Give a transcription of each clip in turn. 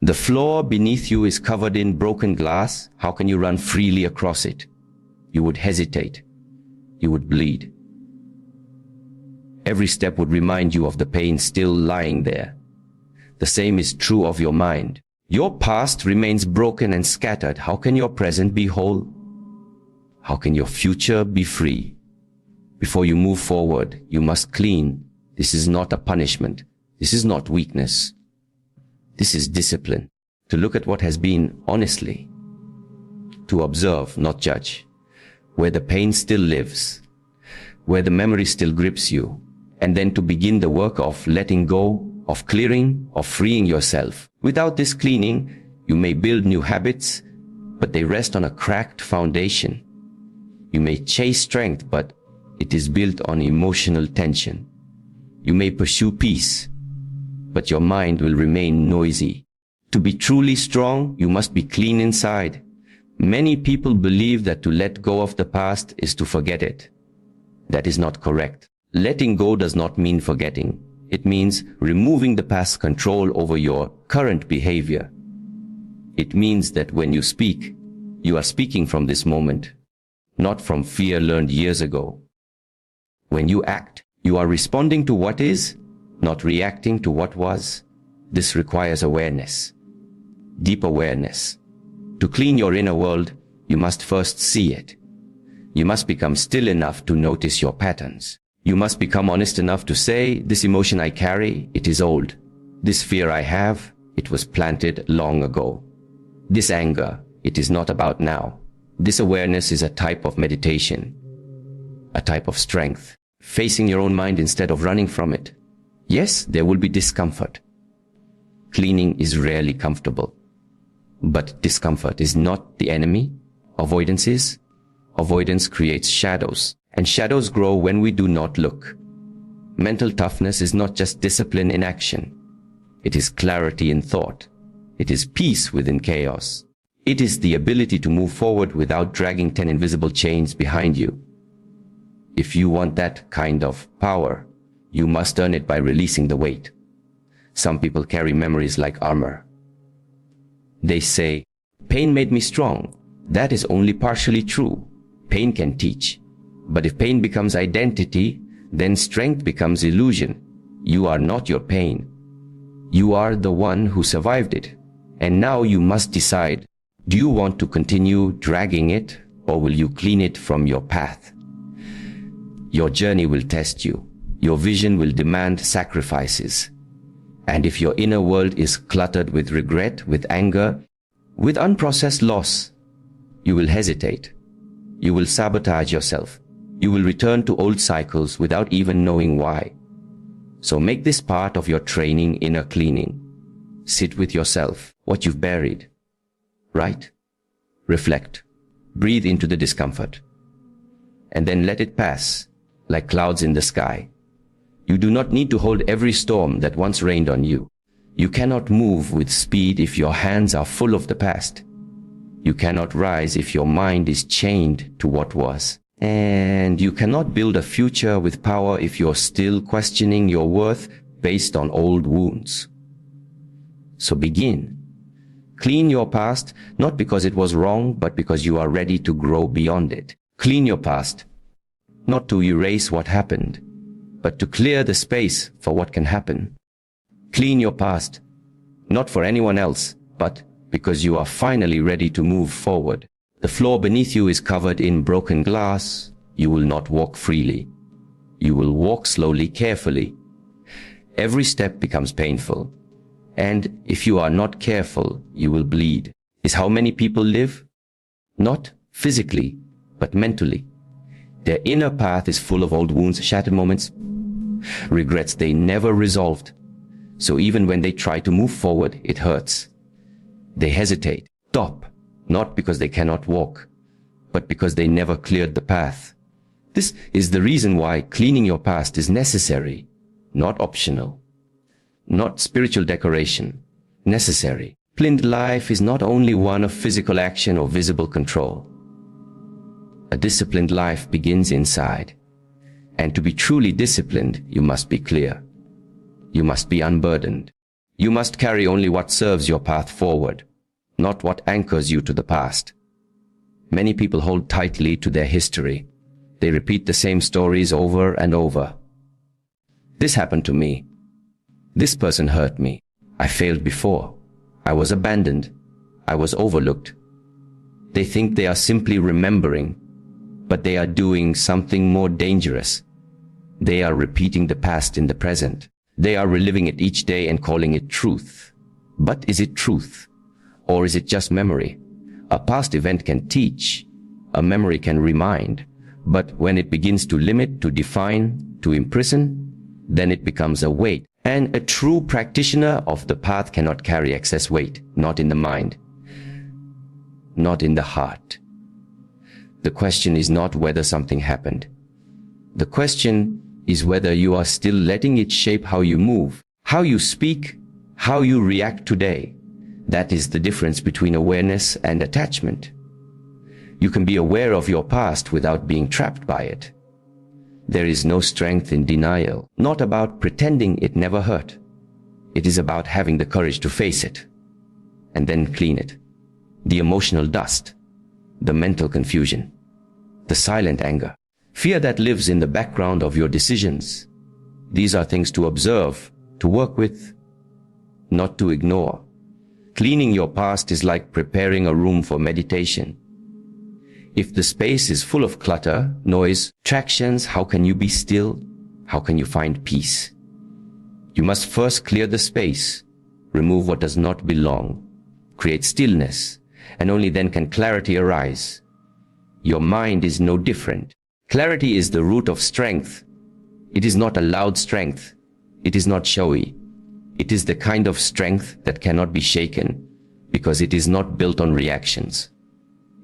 The floor beneath you is covered in broken glass. How can you run freely across it? You would hesitate. You would bleed. Every step would remind you of the pain still lying there. The same is true of your mind. Your past remains broken and scattered. How can your present be whole? How can your future be free? Before you move forward, you must clean. This is not a punishment. This is not weakness. This is discipline. To look at what has been honestly. To observe, not judge. Where the pain still lives. Where the memory still grips you. And then to begin the work of letting go, of clearing, of freeing yourself. Without this cleaning, you may build new habits, but they rest on a cracked foundation. You may chase strength, but it is built on emotional tension. You may pursue peace, but your mind will remain noisy. To be truly strong, you must be clean inside. Many people believe that to let go of the past is to forget it. That is not correct. Letting go does not mean forgetting. It means removing the past's control over your current behavior. It means that when you speak, you are speaking from this moment, not from fear learned years ago. When you act, you are responding to what is, not reacting to what was. This requires awareness, deep awareness. To clean your inner world, you must first see it. You must become still enough to notice your patterns. You must become honest enough to say, this emotion I carry, it is old. This fear I have, it was planted long ago. This anger, it is not about now. This awareness is a type of meditation, a type of strength, facing your own mind instead of running from it. Yes, there will be discomfort. Cleaning is rarely comfortable. But discomfort is not the enemy. Avoidance is. Avoidance creates shadows, and shadows grow when we do not look. Mental toughness is not just discipline in action. It is clarity in thought. It is peace within chaos. It is the ability to move forward without dragging 10 invisible chains behind you. If you want that kind of power, you must earn it by releasing the weight. Some people carry memories like armor. They say, pain made me strong. That is only partially true. Pain can teach. But if pain becomes identity, then strength becomes illusion. You are not your pain. You are the one who survived it. And now you must decide, do you want to continue dragging it, or will you clean it from your path? Your journey will test you. Your vision will demand sacrifices. And if your inner world is cluttered with regret, with anger, with unprocessed loss, you will hesitate. You will sabotage yourself. You will return to old cycles without even knowing why. So make this part of your training, inner cleaning. Sit with yourself, what you've buried. Write, reflect, breathe into the discomfort, and then let it pass like clouds in the sky. You do not need to hold every storm that once rained on you. You cannot move with speed if your hands are full of the past. You cannot rise if your mind is chained to what was. And you cannot build a future with power if you're still questioning your worth based on old wounds. So begin. Clean your past, not because it was wrong, but because you are ready to grow beyond it. Clean your past, not to erase what happened, but to clear the space for what can happen. Clean your past, not for anyone else, but because you are finally ready to move forward. The floor beneath you is covered in broken glass. You will not walk freely. You will walk slowly, carefully. Every step becomes painful. And if you are not careful, you will bleed. Is how many people live? Not physically, but mentally. Their inner path is full of old wounds, shattered moments, regrets they never resolved. So even when they try to move forward, it hurts. They hesitate, stop, not because they cannot walk, but because they never cleared the path. This is the reason why cleaning your past is necessary, not optional. Not spiritual decoration, necessary. Disciplined life is not only one of physical action or visible control. A disciplined life begins inside. And to be truly disciplined, you must be clear. You must be unburdened. You must carry only what serves your path forward, not what anchors you to the past. Many people hold tightly to their history. They repeat the same stories over and over. This happened to me. This person hurt me. I failed before. I was abandoned. I was overlooked. They think they are simply remembering, but they are doing something more dangerous. They are repeating the past in the present. They are reliving it each day and calling it truth. But is it truth? Or is it just memory? A past event can teach. A memory can remind. But when it begins to limit, to define, to imprison, then it becomes a weight. And a true practitioner of the path cannot carry excess weight, not in the mind, not in the heart. The question is not whether something happened. The question is whether you are still letting it shape how you move, how you speak, how you react today. That is the difference between awareness and attachment. You can be aware of your past without being trapped by it. There is no strength in denial, not about pretending it never hurt. It is about having the courage to face it and then clean it. The emotional dust, the mental confusion, the silent anger, fear that lives in the background of your decisions. These are things to observe, to work with, not to ignore. Cleaning your past is like preparing a room for meditation. If the space is full of clutter, noise, distractions, how can you be still? How can you find peace? You must first clear the space, remove what does not belong, create stillness, and only then can clarity arise. Your mind is no different. Clarity is the root of strength. It is not a loud strength. It is not showy. It is the kind of strength that cannot be shaken because it is not built on reactions.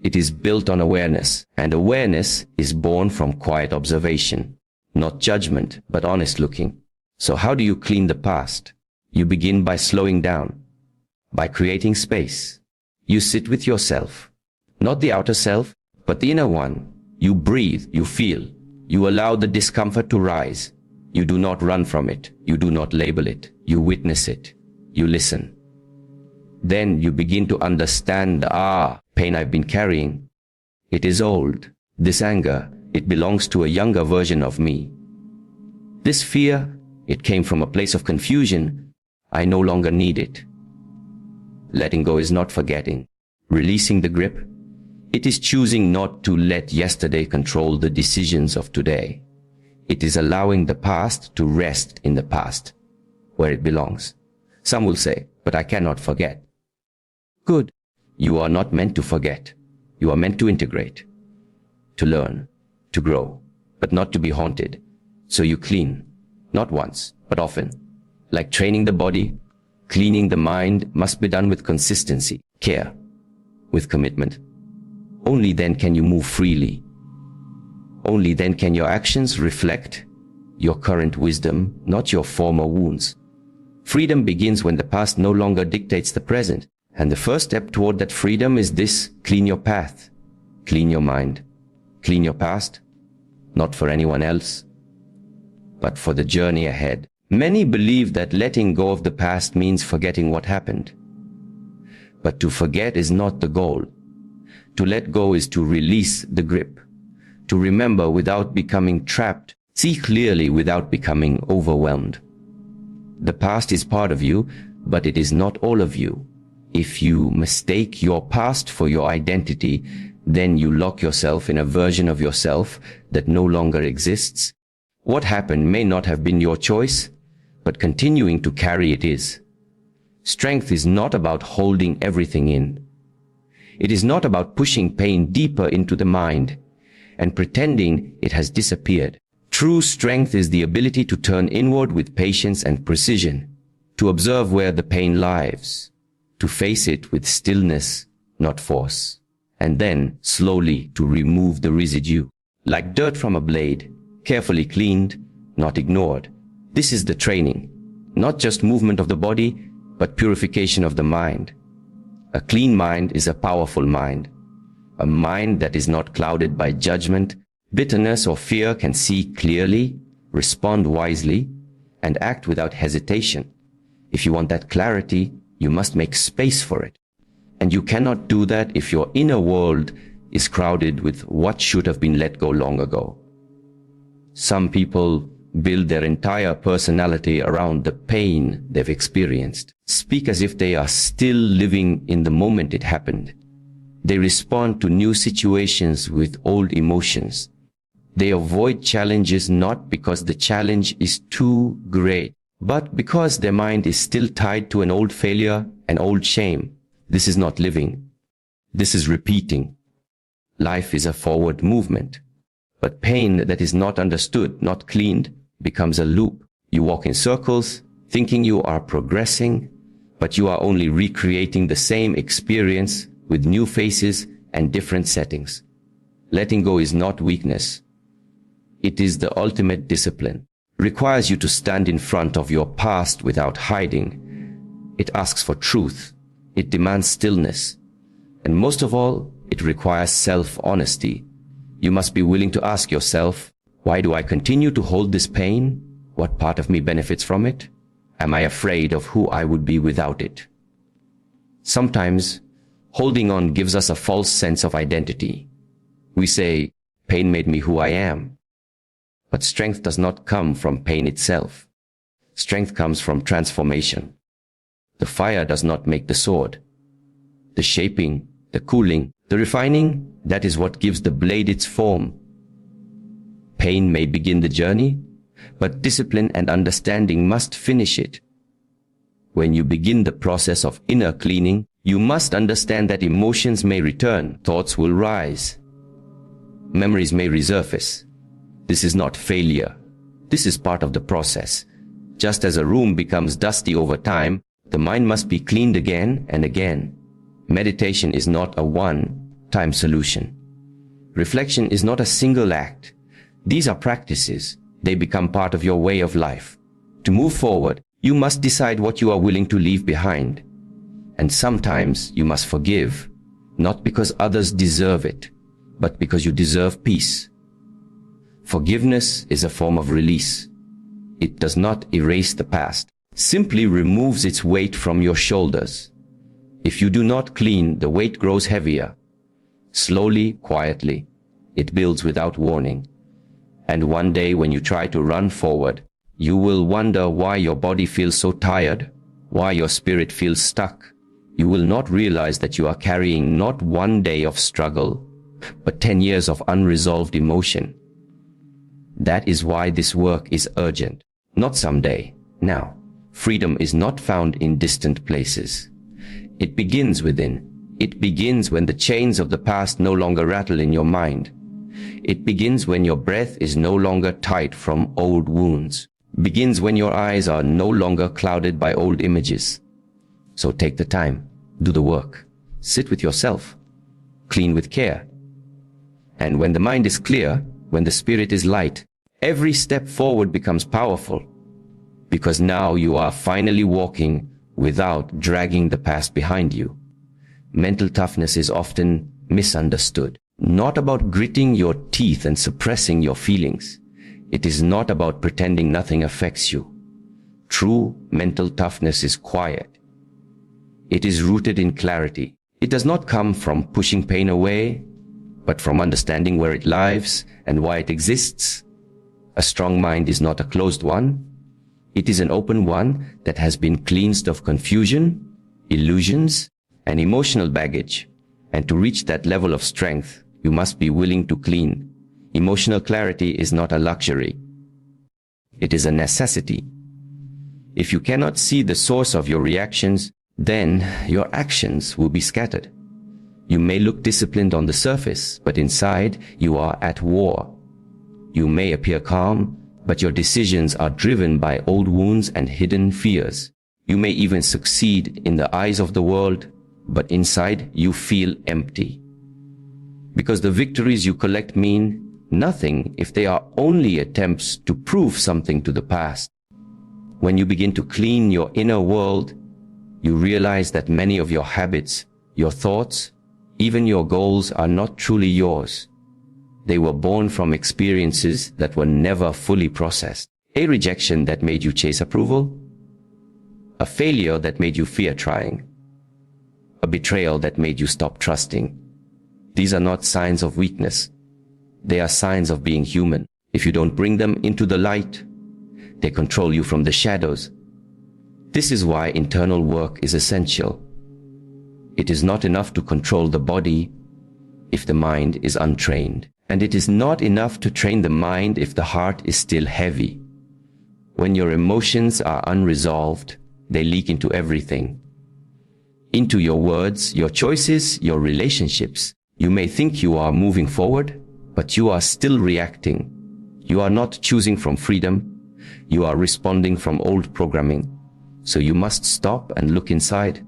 It is built on awareness, and awareness is born from quiet observation, not judgment, but honest looking. So how do you clean the past? You begin by slowing down, by creating space. You sit with yourself, not the outer self, but the inner one. You breathe, you feel, you allow the discomfort to rise. You do not run from it, you do not label it, you witness it, you listen. Then you begin to understand the pain I've been carrying. It is old. This anger, it belongs to a younger version of me. This fear, it came from a place of confusion. I no longer need it. Letting go is not forgetting. Releasing the grip, it is choosing not to let yesterday control the decisions of today. It is allowing the past to rest in the past, where it belongs. Some will say, but I cannot forget. Good. You are not meant to forget. You are meant to integrate, to learn, to grow, but not to be haunted. So you clean, not once, but often. Like training the body, cleaning the mind must be done with consistency, care, with commitment. Only then can you move freely. Only then can your actions reflect your current wisdom, not your former wounds. Freedom begins when the past no longer dictates the present. And the first step toward that freedom is this: clean your path, clean your mind, clean your past, not for anyone else, but for the journey ahead. Many believe that letting go of the past means forgetting what happened. But to forget is not the goal. To let go is to release the grip, to remember without becoming trapped, see clearly without becoming overwhelmed. The past is part of you, but it is not all of you. If you mistake your past for your identity, then you lock yourself in a version of yourself that no longer exists. What happened may not have been your choice, but continuing to carry it is. Strength is not about holding everything in. It is not about pushing pain deeper into the mind and pretending it has disappeared. True strength is the ability to turn inward with patience and precision, to observe where the pain lies, to face it with stillness, not force, and then slowly to remove the residue, like dirt from a blade, carefully cleaned, not ignored. This is the training, not just movement of the body, but purification of the mind. A clean mind is a powerful mind. A mind that is not clouded by judgment, bitterness, or fear can see clearly, respond wisely, and act without hesitation. If you want that clarity, you must make space for it. And you cannot do that if your inner world is crowded with what should have been let go long ago. Some people build their entire personality around the pain they've experienced, speak as if they are still living in the moment it happened. They respond to new situations with old emotions. They avoid challenges not because the challenge is too great, but because their mind is still tied to an old failure, an old shame. This is not living. This is repeating. Life is a forward movement. But pain that is not understood, not cleaned, becomes a loop. You walk in circles, thinking you are progressing, but you are only recreating the same experience with new faces and different settings. Letting go is not weakness. It is the ultimate discipline. It requires you to stand in front of your past without hiding. It asks for truth. It demands stillness. And most of all, it requires self-honesty. You must be willing to ask yourself, why do I continue to hold this pain? What part of me benefits from it? Am I afraid of who I would be without it? Sometimes, holding on gives us a false sense of identity. We say, pain made me who I am. But strength does not come from pain itself. Strength comes from transformation. The fire does not make the sword. The shaping, the cooling, the refining, that is what gives the blade its form. Pain may begin the journey, but discipline and understanding must finish it. When you begin the process of inner cleaning, you must understand that emotions may return, thoughts will rise, memories may resurface. This is not failure. This is part of the process. Just as a room becomes dusty over time, the mind must be cleaned again and again. Meditation is not a one-time solution. Reflection is not a single act. These are practices. They become part of your way of life. To move forward, you must decide what you are willing to leave behind. And sometimes you must forgive, not because others deserve it, but because you deserve peace. Forgiveness is a form of release. It does not erase the past, simply removes its weight from your shoulders. If you do not clean, the weight grows heavier. Slowly, quietly, it builds without warning. And one day when you try to run forward, you will wonder why your body feels so tired, why your spirit feels stuck. You will not realize that you are carrying not one day of struggle, but 10 years of unresolved emotion. That is why this work is urgent, not someday, now. Freedom is not found in distant places. It begins within. It begins when the chains of the past no longer rattle in your mind. It begins when your breath is no longer tight from old wounds. Begins when your eyes are no longer clouded by old images. So take the time, do the work, sit with yourself, clean with care. And when the mind is clear, when the spirit is light, every step forward becomes powerful, because now you are finally walking without dragging the past behind you. Mental toughness is often misunderstood. Not about gritting your teeth and suppressing your feelings. It is not about pretending nothing affects you. True mental toughness is quiet. It is rooted in clarity. It does not come from pushing pain away, but from understanding where it lives and why it exists. A strong mind is not a closed one. It is an open one that has been cleansed of confusion, illusions, and emotional baggage. And to reach that level of strength, you must be willing to clean. Emotional clarity is not a luxury. It is a necessity. If you cannot see the source of your reactions, then your actions will be scattered. You may look disciplined on the surface, but inside you are at war. You may appear calm, but your decisions are driven by old wounds and hidden fears. You may even succeed in the eyes of the world, but inside you feel empty. Because the victories you collect mean nothing if they are only attempts to prove something to the past. When you begin to clean your inner world, you realize that many of your habits, your thoughts, even your goals are not truly yours. They were born from experiences that were never fully processed. A rejection that made you chase approval, a failure that made you fear trying, a betrayal that made you stop trusting. These are not signs of weakness. They are signs of being human. If you don't bring them into the light, they control you from the shadows. This is why internal work is essential. It is not enough to control the body if the mind is untrained. And it is not enough to train the mind if the heart is still heavy. When your emotions are unresolved, they leak into everything. Into your words, your choices, your relationships. You may think you are moving forward, but you are still reacting. You are not choosing from freedom. You are responding from old programming. So you must stop and look inside.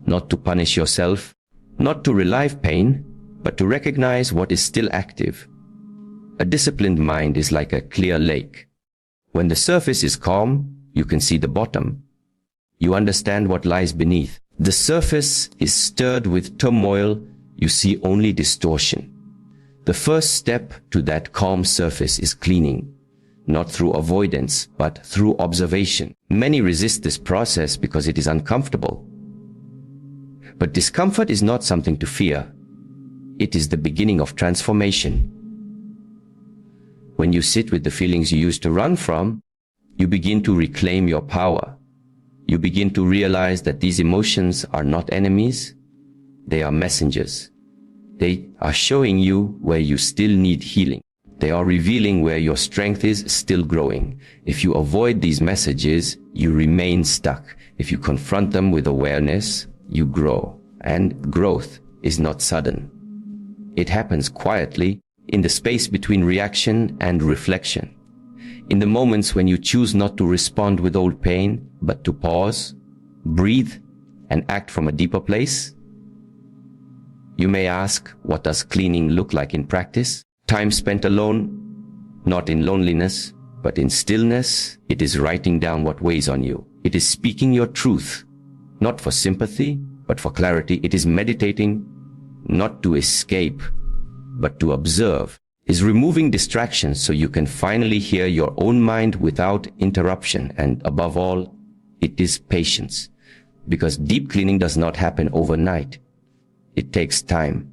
Not to punish yourself, not to relieve pain, but to recognize what is still active. A disciplined mind is like a clear lake. When the surface is calm, you can see the bottom. You understand what lies beneath. The surface is stirred with turmoil, you see only distortion. The first step to that calm surface is cleaning, not through avoidance, but through observation. Many resist this process because it is uncomfortable. But discomfort is not something to fear. It is the beginning of transformation. When you sit with the feelings you used to run from, you begin to reclaim your power. You begin to realize that these emotions are not enemies, they are messengers. They are showing you where you still need healing. They are revealing where your strength is still growing. If you avoid these messages, you remain stuck. If you confront them with awareness, you grow. And growth is not sudden. It happens quietly in the space between reaction and reflection. In the moments when you choose not to respond with old pain, but to pause, breathe, and act from a deeper place. You may ask, what does cleaning look like in practice? Time spent alone, not in loneliness, but in stillness. It is writing down what weighs on you. It is speaking your truth, not for sympathy, but for clarity. It is meditating, not to escape, but to observe. Is removing distractions so you can finally hear your own mind without interruption. And above all, it is patience, because deep cleaning does not happen overnight. It takes time,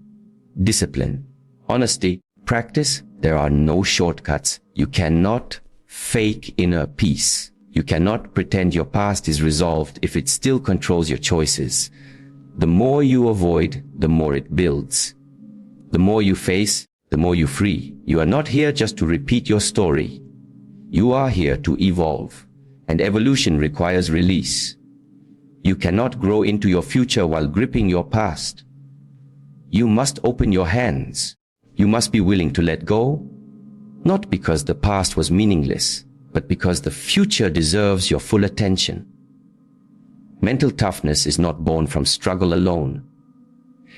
discipline, honesty, practice. There are no shortcuts. You cannot fake inner peace. You cannot pretend your past is resolved if it still controls your choices. The more you avoid, the more it builds. The more you face, the more you free. You are not here just to repeat your story. You are here to evolve, and evolution requires release. You cannot grow into your future while gripping your past. You must open your hands. You must be willing to let go, not because the past was meaningless, but because the future deserves your full attention. Mental toughness is not born from struggle alone.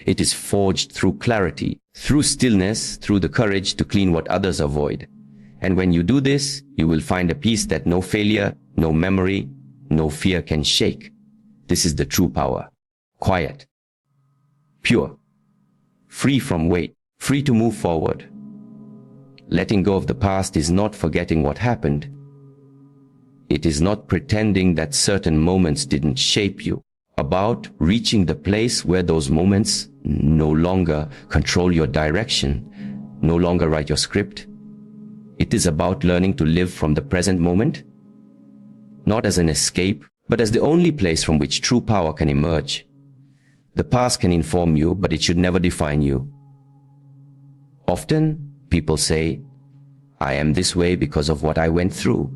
It is forged through clarity, through stillness, through the courage to clean what others avoid. And when you do this, you will find a peace that no failure, no memory, no fear can shake. This is the true power. Quiet, pure, free from weight, free to move forward. Letting go of the past is not forgetting what happened. It is not pretending that certain moments didn't shape you. About reaching the place where those moments no longer control your direction, no longer write your script. It is about learning to live from the present moment, not as an escape, but as the only place from which true power can emerge. The past can inform you, but it should never define you. Often, people say, I am this way because of what I went through.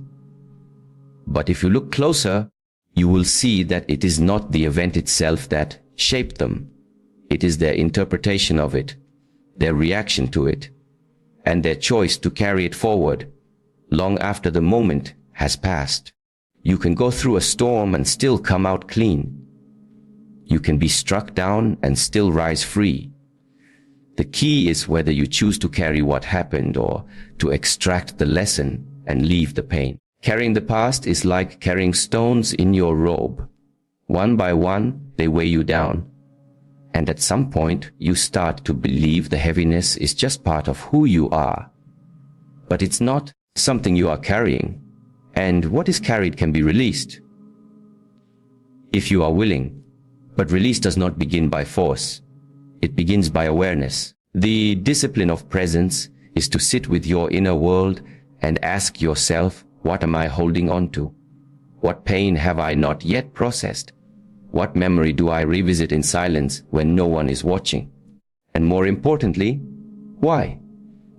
But if you look closer, you will see that it is not the event itself that shaped them. It is their interpretation of it, their reaction to it, and their choice to carry it forward long after the moment has passed. You can go through a storm and still come out clean. You can be struck down and still rise free. The key is whether you choose to carry what happened or to extract the lesson and leave the pain. Carrying the past is like carrying stones in your robe. One by one, they weigh you down. And at some point, you start to believe the heaviness is just part of who you are. But it's not something you are carrying. And what is carried can be released. if you are willing. But release does not begin by force. It begins by awareness. The discipline of presence is to sit with your inner world and ask yourself, what am I holding on to? What pain have I not yet processed? What memory do I revisit in silence when no one is watching? And more importantly, why?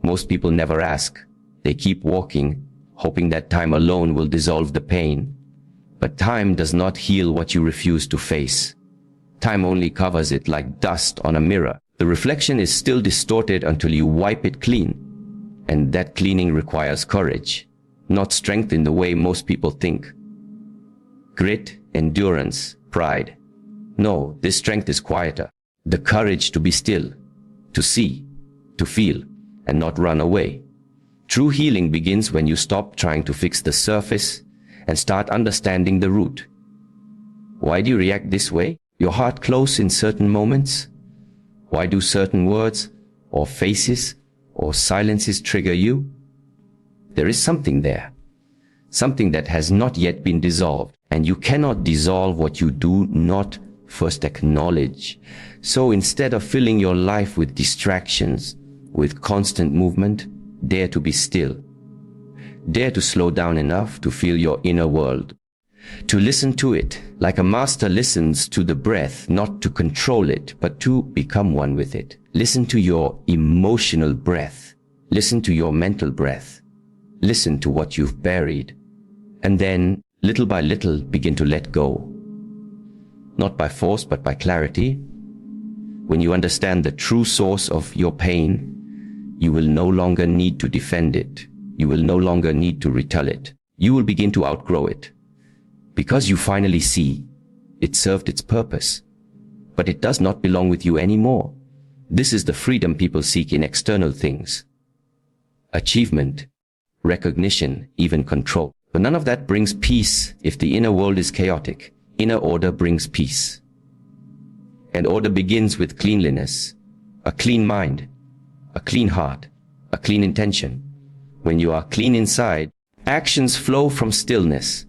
Most people never ask. They keep walking, hoping that time alone will dissolve the pain. But time does not heal what you refuse to face. Time only covers it like dust on a mirror. The reflection is still distorted until you wipe it clean. And that cleaning requires courage, not strength in the way most people think. Grit, endurance, pride. No, this strength is quieter. The courage to be still, to see, to feel, and not run away. True healing begins when you stop trying to fix the surface and start understanding the root. Why do you react this way? Your heart close in certain moments? Why do certain words or faces or silences trigger you? There is something there, something that has not yet been dissolved, and you cannot dissolve what you do not first acknowledge. So instead of filling your life with distractions, with constant movement, dare to be still. Dare to slow down enough to feel your inner world, to listen to it like a master listens to the breath, not to control it, but to become one with it. Listen to your emotional breath. Listen to your mental breath. Listen to what you've buried. And then, little by little, begin to let go. Not by force, but by clarity. When you understand the true source of your pain, you will no longer need to defend it. You will no longer need to retell it. You will begin to outgrow it. Because you finally see it served its purpose, but it does not belong with you anymore. This is the freedom people seek in external things. Achievement, recognition, even control. But none of that brings peace if the inner world is chaotic. Inner order brings peace. And order begins with cleanliness, a clean mind, a clean heart, a clean intention. When you are clean inside, actions flow from stillness.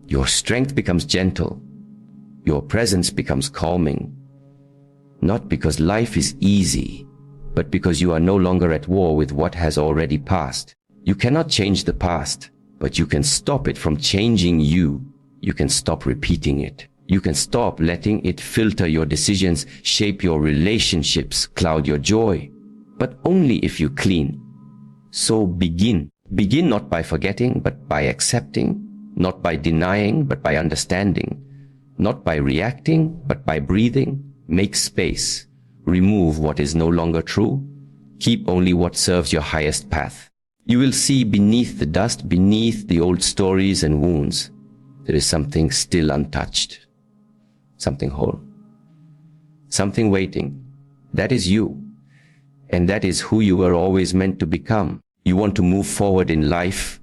Your strength becomes gentle. Your presence becomes calming. Not because life is easy, but because you are no longer at war with what has already passed. You cannot change the past, but you can stop it from changing you. You can stop repeating it. You can stop letting it filter your decisions, shape your relationships, cloud your joy. But only if you clean. So begin. Begin not by forgetting, but by accepting. Not by denying, but by understanding. Not by reacting, but by breathing. Make space. Remove what is no longer true. Keep only what serves your highest path. You will see beneath the dust, beneath the old stories and wounds, there is something still untouched. Something whole. Something waiting. That is you. And that is who you were always meant to become. You want to move forward in life